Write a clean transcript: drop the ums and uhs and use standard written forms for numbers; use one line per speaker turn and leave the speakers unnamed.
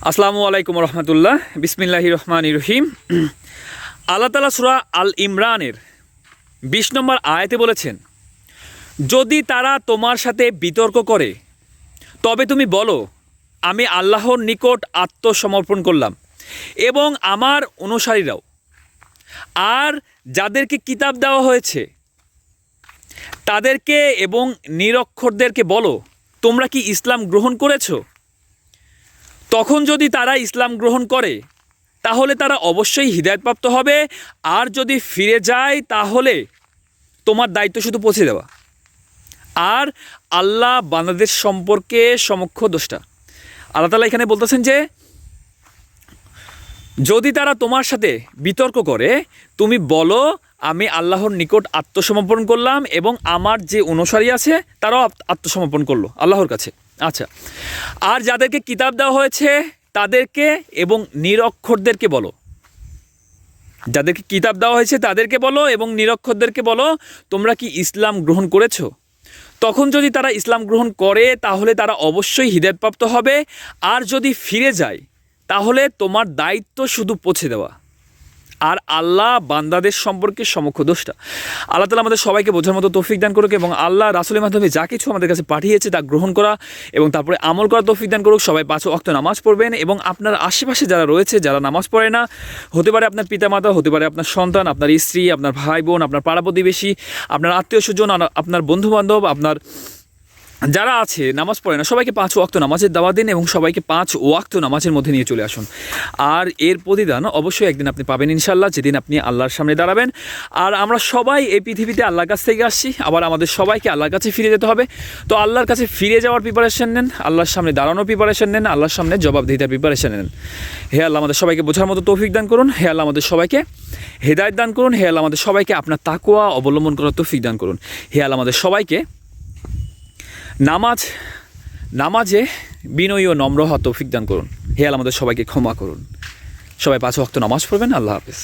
আসসালামু আলাইকুম রহমতুল্লাহ। বিসমিল্লাহির রহমানির রহিম। আল্লাহ তাআলা সূরা আল ইমরানের ২০ নম্বর আয়াতে বলেছেন, যদি তারা তোমার সাথে বিতর্ক করে তবে তুমি বলো, আমি আল্লাহর নিকট আত্মসমর্পণ করলাম এবং আমার অনুসারীরাও। আর যাদেরকে কিতাব দেওয়া হয়েছে তাদেরকে এবং নিরক্ষরদেরকে বলো, তোমরা কি ইসলাম গ্রহণ করেছো? তখন যদি তারা ইসলাম গ্রহণ করে তাহলে তারা অবশ্যই হিদায়াতপ্রাপ্ত হবে। আর যদি ফিরে যায় তাহলে তোমার দায়িত্ব শুধু পৌঁছে দেওয়া। আর আল্লাহ বান্দাদের সম্পর্কে সমক্ষ দ্রষ্টা। আল্লাহ তাআলা এখানে বলতেছেন যে যদি তারা তোমার সাথে বিতর্ক করে তুমি বলো, আমি আল্লাহর নিকট আত্মসমর্পণ করলাম এবং আমার যে অনুসারী আছে তারাও আত্মসমর্পণ করলো আল্লাহর কাছে। আচ্ছা, আর যাদেরকে কিতাব দেওয়া হয়েছে তাদেরকে এবং নিরক্ষরদেরকে বলো, যাদেরকে কিতাব দেওয়া হয়েছে তাদেরকে বলো এবং নিরক্ষরদেরকে বলো, তোমরা কি ইসলাম গ্রহণ করেছো? তখন যদি তারা ইসলাম গ্রহণ করে তাহলে তারা অবশ্যই হিদায়াতপ্রাপ্ত হবে। আর যদি ফিরে যায় তাহলে তোমার দায়িত্ব শুধু পৌঁছে দেওয়া। আর আল্লাহ বান্দাদের সম্পর্কে সমক্ষ দ্রষ্টা। আল্লাহ তাআলা আমাদের সবাইকে বোঝার মতো তৌফিক দান করুক এবং আল্লাহ রাসূলের মাধ্যমে যা কিছু আমাদের কাছে পাঠিয়েছে তা গ্রহণ করা এবং তারপরে আমল করা তৌফিক দান করুক। সবাই 5 ওয়াক্ত নামাজ পড়বেন এবং আপনার আশেপাশে যারা রয়েছে যারা নামাজ পড়ে না, হতে পারে আপনার পিতামাতা, হতে পারে আপনার সন্তান, আপনার স্ত্রী, আপনার ভাই বোন, আপনার পাড়া প্রতিবেশী, আপনার আত্মীয় স্বজন, আপনার বন্ধুবান্ধব, আপনার যারা আছে নামাজ পড়ে না, সবাইকে 5 ওয়াক্ত নামাজের দাওয়াত দিন এবং সবাইকে 5 ওয়াক্ত নামাজের মধ্যে নিয়ে চলে আসুন। আর এর প্রতিদান অবশ্যই একদিন আপনি পাবেন ইনশাআল্লাহ, যেদিন আপনি আল্লাহর সামনে দাঁড়াবেন। আর আমরা সবাই এই পৃথিবীতে আল্লাহর কাছ থেকে আসছি, আবার আমাদের সবাইকে আল্লাহর কাছে ফিরে যেতে হবে। তো আল্লাহর কাছে ফিরে যাওয়ার প্রিপারেশন নেন, আল্লাহর সামনে দাঁড়ানোর প্রিপারেশন নেন, আল্লাহর সামনে জবাবদিহিতার প্রিপারেশন নেন। হে আল্লাহ আমাদের সবাইকে বোঝার মতো তৌফিক দান করুন। হে আল্লাহ আমাদের সবাইকে হেদায়েত দান করুন। হে আল্লাহ আমাদের সবাইকে আপনার তাকওয়া অবলম্বন করার তৌফিক দান করুন। হে আল্লাহ আমাদের সবাইকে নামাজে বিনয়ী ও নম্র হওয়ার তৌফিক দান করুন। হে আল্লাহ আমাদের সবাইকে ক্ষমা করুন। সবাই 5 ওয়াক্ত নামাজ পড়বেন। আল্লাহ হাফেজ।